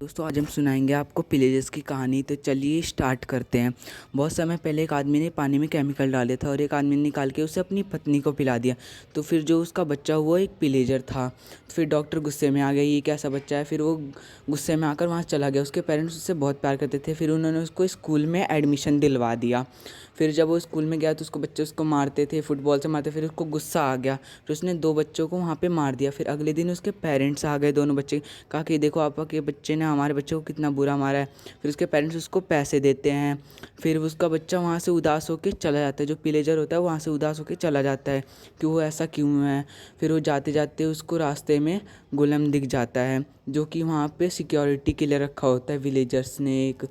दोस्तों आज हम सुनाएंगे आपको पिलेजेस की कहानी। तो चलिए स्टार्ट करते हैं। बहुत समय पहले एक आदमी ने पानी में केमिकल डाले था और एक आदमी ने निकाल के उसे अपनी पत्नी को पिला दिया। तो फिर जो उसका बच्चा हुआ एक पिलेजर था। तो फिर डॉक्टर गुस्से में आ गया, ये कैसा बच्चा है। फिर वो गुस्से में आकर वहाँ चला गया। उसके पेरेंट्स उससे बहुत प्यार करते थे। फिर उन्होंने उसको स्कूल में एडमिशन दिलवा दिया। फिर जब वो स्कूल में गया तो उसको बच्चे उसको मारते थे, फुटबॉल से मारते। फिर उसको गुस्सा आ गया तो उसने 2 बच्चों को वहाँ पे मार दिया। फिर अगले दिन उसके पेरेंट्स आ गए, दोनों बच्चे, कहा कि देखो आपा के बच्चे ने हमारे बच्चे को कितना बुरा मारा है। फिर उसके पेरेंट्स उसको पैसे देते हैं। फिर उसका बच्चा वहाँ से उदास होकर चला जाता है। जो पिलेजर होता है वो वहाँ से उदास होकर चला जाता है कि वो ऐसा क्यों है। फिर वो जाते जाते उसको रास्ते में गोलम दिख जाता है, जो कि वहाँ पे सिक्योरिटी के लिए रखा होता है विलेजर्स ने एक।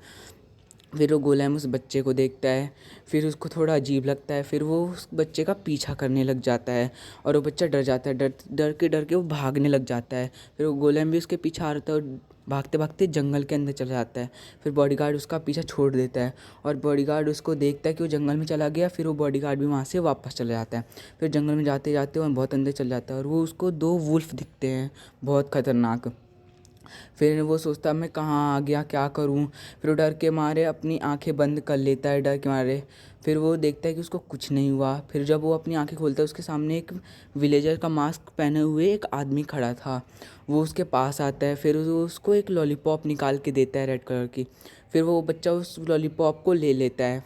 फिर वो गोलेम उस बच्चे को देखता है। फिर उसको थोड़ा अजीब लगता है। फिर वो उस बच्चे का पीछा करने लग जाता है और वो बच्चा डर जाता है। डर के वो भागने लग जाता है। फिर वो गोलेम भी उसके पीछे आ रहा था और भागते भागते जंगल के अंदर चला जाता है। फिर बॉडीगार्ड उसका पीछा छोड़ देता है और बॉडीगार्ड उसको देखता है कि वो जंगल में चला गया। फिर वो बॉडीगार्ड भी वहाँ से वापस चला जाता है। फिर जंगल में जाते जाते वो बहुत अंदर चल जाता है और वो उसको 2 वुल्फ दिखते हैं, बहुत खतरनाक। फिर वो सोचता मैं कहाँ आ गया, क्या करूँ। फिर वो डर के मारे अपनी आंखें बंद कर लेता है, डर के मारे। फिर वो देखता है कि उसको कुछ नहीं हुआ। फिर जब वो अपनी आंखें खोलता है उसके सामने एक विलेजर का मास्क पहने हुए एक आदमी खड़ा था। वो उसके पास आता है। फिर वो उसको एक लॉलीपॉप निकाल के देता है रेड कलर की। फिर वो बच्चा उस लॉलीपॉप को ले लेता है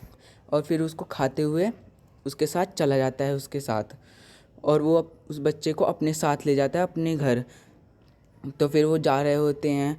और फिर उसको खाते हुए उसके साथ चला जाता है उसके साथ। और वो उस बच्चे को अपने साथ ले जाता है अपने घर। तो फिर वो जा रहे होते हैं,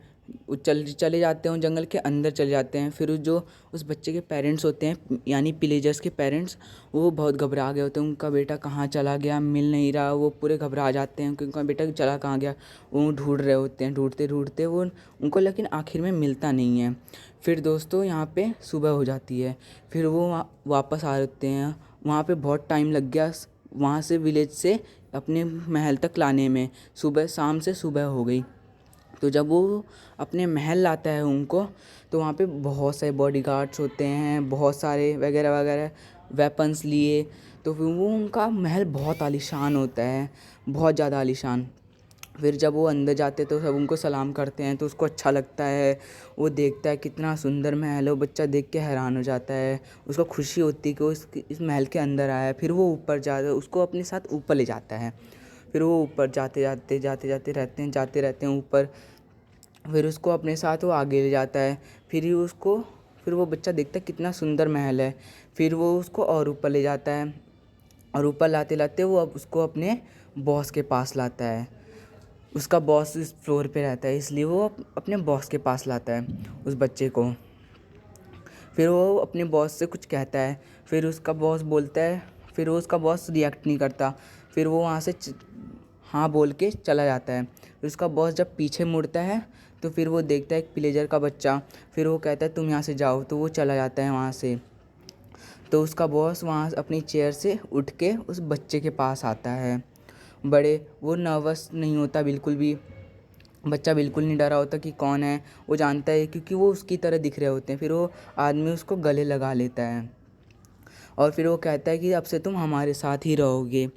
वो चले जाते हैं, जंगल के अंदर चले जाते हैं। फिर उस बच्चे के पेरेंट्स होते हैं, यानी पिलेजर्स के पेरेंट्स, वो बहुत घबरा गए होते हैं। उनका बेटा कहाँ चला गया, मिल नहीं रहा। वो पूरे घबरा जाते हैं कि उनका बेटा चला कहाँ गया। वो ढूंढ रहे होते हैं, ढूंढते ढूंढते वो उनको, लेकिन आखिर में मिलता नहीं है। फिर दोस्तों यहाँ पे सुबह हो जाती है। फिर वो वापस आ जाते हैं। वहाँ पे बहुत टाइम लग गया वहाँ से विलेज से अपने महल तक लाने में। शाम से सुबह हो गई। तो जब वो अपने महल लाता है उनको, तो वहाँ पे बहुत सारे बॉडीगार्ड्स होते हैं, बहुत सारे वगैरह वगैरह वेपन्स लिए। तो फिर वो उनका महल बहुत आलीशान होता है, बहुत ज़्यादा आलीशान। फिर जब वो अंदर जाते तो सब उनको सलाम करते हैं तो उसको अच्छा लगता है। वो देखता है कितना सुंदर महल है। वो बच्चा देख के हैरान हो जाता है। उसको खुशी होती है कि वो इस महल के अंदर आया है। फिर वो ऊपर जाता, उसको अपने साथ ऊपर ले जाता है। फिर वो ऊपर जाते रहते हैं ऊपर। फिर उसको अपने साथ वो आगे ले जाता है। फिर वो बच्चा देखता है कितना सुंदर महल है। फिर वो उसको और ऊपर ले जाता है और ऊपर लाते लाते वो अब उसको अपने बॉस के पास लाता है। उसका बॉस इस फ्लोर पे रहता है, इसलिए वो अपने बॉस के पास लाता है उस बच्चे को। फिर वो अपने बॉस से कुछ कहता है। फिर उसका बॉस बोलता है। फिर वो उसका बॉस रिएक्ट नहीं करता। फिर वो वहाँ से हाँ बोल के चला जाता है। फिर उसका बॉस जब पीछे मुड़ता है तो फिर वो देखता है एक पिलेजर का बच्चा। फिर वो कहता है तुम यहाँ से जाओ, तो वो चला जाता है वहाँ से। तो उसका बॉस वहाँ अपनी चेयर से उठ के उस बच्चे के पास आता है। वो नर्वस नहीं होता बिल्कुल भी। बच्चा बिल्कुल नहीं डरा होता कि कौन है। वो जानता है क्योंकि वो उसकी तरह दिख रहे होते हैं। फिर वो आदमी उसको गले लगा लेता है और फिर वो कहता है कि अब से तुम हमारे साथ ही रहोगे।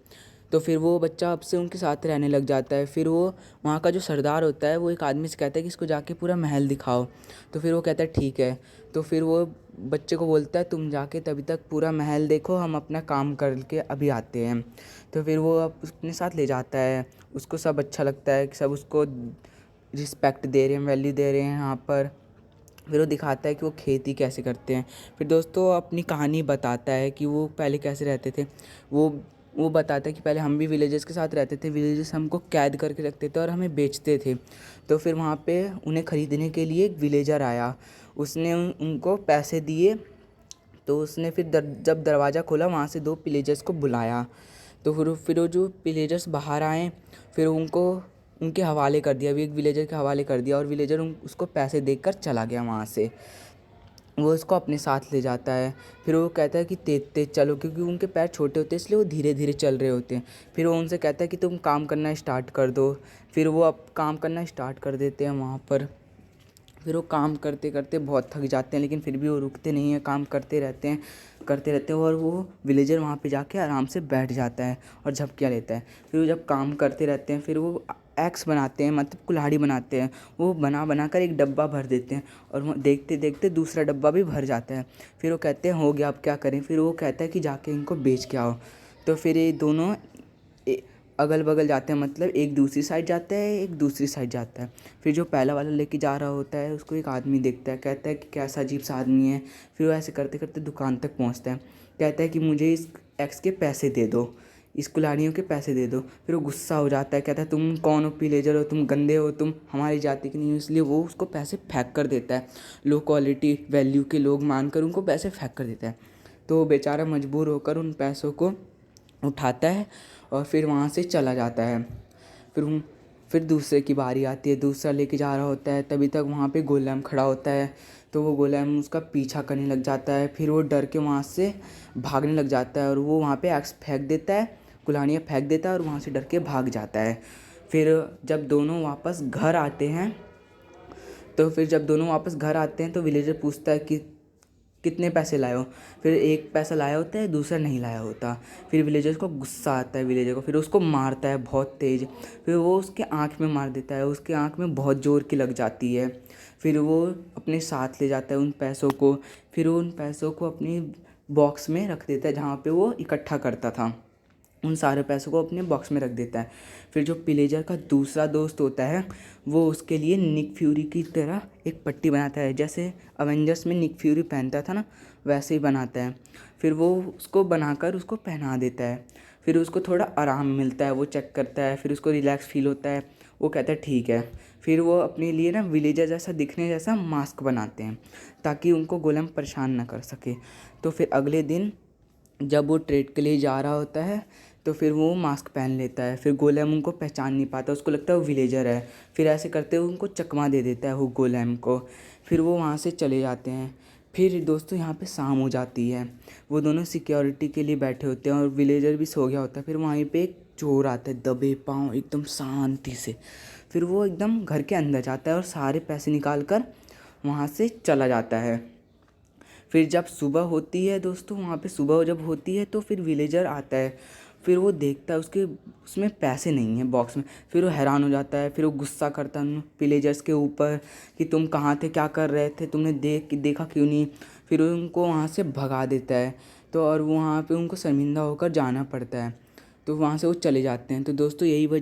तो फिर वो बच्चा अब से उनके साथ रहने लग जाता है। फिर वो वहाँ का जो सरदार होता है वो एक आदमी से कहता है कि इसको जाके पूरा महल दिखाओ। तो फिर वो कहता है ठीक है। तो फिर वो बच्चे को बोलता है तुम जाके तभी तक पूरा महल देखो, हम अपना काम करके अभी आते हैं। तो फिर वो अपने साथ ले जाता है। उसको सब अच्छा लगता है कि सब उसको रिस्पेक्ट दे रहे हैं, वैल्यू दे रहे हैं यहाँ पर। फिर वो दिखाता है कि वो खेती कैसे करते हैं। फिर दोस्तों अपनी कहानी बताता है कि वो पहले कैसे रहते थे। वो वो बताता है कि पहले हम भी विलेजर्स के साथ रहते थे। विलेजर्स हमको कैद करके रखते थे और हमें बेचते थे। तो फिर वहाँ पे उन्हें ख़रीदने के लिए एक विलेजर आया। उसने उनको पैसे दिए। तो उसने फिर जब दरवाज़ा खोला वहाँ से 2 पिलेजर्स को बुलाया। तो फिर वो जो पिलेजर्स बाहर आए, फिर उनको उनके हवाले कर दिया, अभी एक विलेजर के हवाले कर दिया और विलेजर उसको पैसे देकर चला गया वहाँ से। वो उसको अपने साथ ले जाता है। फिर वो कहता है कि तेज तेज चलो, क्योंकि उनके पैर छोटे होते हैं इसलिए वो धीरे धीरे चल रहे होते हैं। फिर वो उनसे कहता है कि तुम काम करना स्टार्ट कर दो। फिर वो अब काम करना स्टार्ट कर देते हैं वहाँ पर। फिर वो काम करते करते बहुत थक जाते हैं, लेकिन फिर भी वो रुकते नहीं हैं, काम करते रहते हैं। और वो विलेजर वहाँ पे जाके आराम से बैठ जाता है और झपकियाँ लेता है। फिर वो जब काम करते रहते हैं फिर वो एक्स बनाते हैं, मतलब कुल्हाड़ी बनाते हैं। वो बना बना कर एक डब्बा भर देते हैं और वो देखते देखते दूसरा डब्बा भी भर जाता है। फिर वो कहते हैं हो गया, अब क्या करें। फिर वो कहता है कि जाके इनको बेच के आओ। तो फिर ये दोनों अगल बगल जाते हैं, मतलब एक दूसरी साइड जाता है, एक दूसरी साइड जाता है। फिर जो पहला वाला लेके जा रहा होता है उसको एक आदमी देखता है, कहता है कि कैसा अजीब सा आदमी है। फिर वो ऐसे करते करते दुकान तक पहुंचता है, कहता है कि मुझे इस एक्स के पैसे दे दो, इस कुल्हाड़ियों के पैसे दे दो। फिर वो गुस्सा हो जाता है, कहता है तुम कौन हो, पिलेजर हो, तुम गंदे हो, तुम हमारी जाति के नहीं हो। इसलिए वो उसको पैसे फेंक कर देता है। लो क्वालिटी वैल्यू के लोग मानकर उनको पैसे फेंक कर देता है। तो वो बेचारा मजबूर होकर उन पैसों को उठाता है और फिर वहाँ से चला जाता है। फिर दूसरे की बारी आती है, दूसरा लेके जा रहा होता है। तभी तक वहाँ पे गोलैम खड़ा होता है, तो वो गोलैम उसका पीछा करने लग जाता है। फिर वो डर के वहाँ से भागने लग जाता है और वो वहाँ पे एक्स फेंक देता है, कुल्हाड़ियाँ फेंक देता है और वहाँ से डर के भाग जाता है। फिर जब दोनों वापस घर आते हैं तो विलेजर पूछता है कि कितने पैसे लाए हो। फिर एक पैसा लाया होता है, दूसरा नहीं लाया होता। फिर विलेजर को गुस्सा आता है विलेजर को, फिर उसको मारता है बहुत तेज़। फिर वो उसके आँख में मार देता है, उसके आँख में बहुत ज़ोर की लग जाती है। फिर वो अपने साथ ले जाता है उन पैसों को। फिर वो उन पैसों को अपनी बॉक्स में रख देता है जहाँ पे वो इकट्ठा करता था। उन सारे पैसों को अपने बॉक्स में रख देता है। फिर जो पिलेजर का दूसरा दोस्त होता है वो उसके लिए निक फ्यूरी की तरह एक पट्टी बनाता है, जैसे अवेंजर्स में निक फ्यूरी पहनता था ना, वैसे ही बनाता है। फिर वो उसको बनाकर उसको पहना देता है। फिर उसको थोड़ा आराम मिलता है, वो चेक करता है, फिर उसको रिलैक्स फील होता है। वो कहता है ठीक है। फिर वो अपने लिए ना विलेजर जैसा दिखने जैसा मास्क बनाते हैं ताकि उनको गोलेम परेशान ना कर सके। तो फिर अगले दिन जब वो ट्रेड के लिए जा रहा होता है तो फिर वो मास्क पहन लेता है। फिर गोलेम उनको पहचान नहीं पाता, उसको लगता है वो विलेजर है। फिर ऐसे करते हुए उनको चकमा दे देता है वो गोलेम को। फिर वो वहाँ से चले जाते हैं। फिर दोस्तों यहाँ पे शाम हो जाती है, वो दोनों सिक्योरिटी के लिए बैठे होते हैं और विलेजर भी सो गया होता है। फिर वहीं पे एक चोर आता है दबे पाँव एकदम शांति से। फिर वो एकदम घर के अंदर जाता है और सारे पैसे निकाल कर वहाँ से चला जाता है। फिर जब सुबह होती है दोस्तों, वहाँ पे सुबह जब होती है तो फिर विलेजर आता है। फिर वो देखता है उसमें पैसे नहीं हैं बॉक्स में। फिर वो हैरान हो जाता है, फिर वो गुस्सा करता है उन विलेजर्स के ऊपर कि तुम कहाँ थे, क्या कर रहे थे, तुमने देखा क्यों नहीं। फिर वो उनको वहाँ से भगा देता है। तो और वहाँ पे उनको शर्मिंदा होकर जाना पड़ता है। तो वहाँ से वो चले जाते हैं। तो दोस्तों यही वजह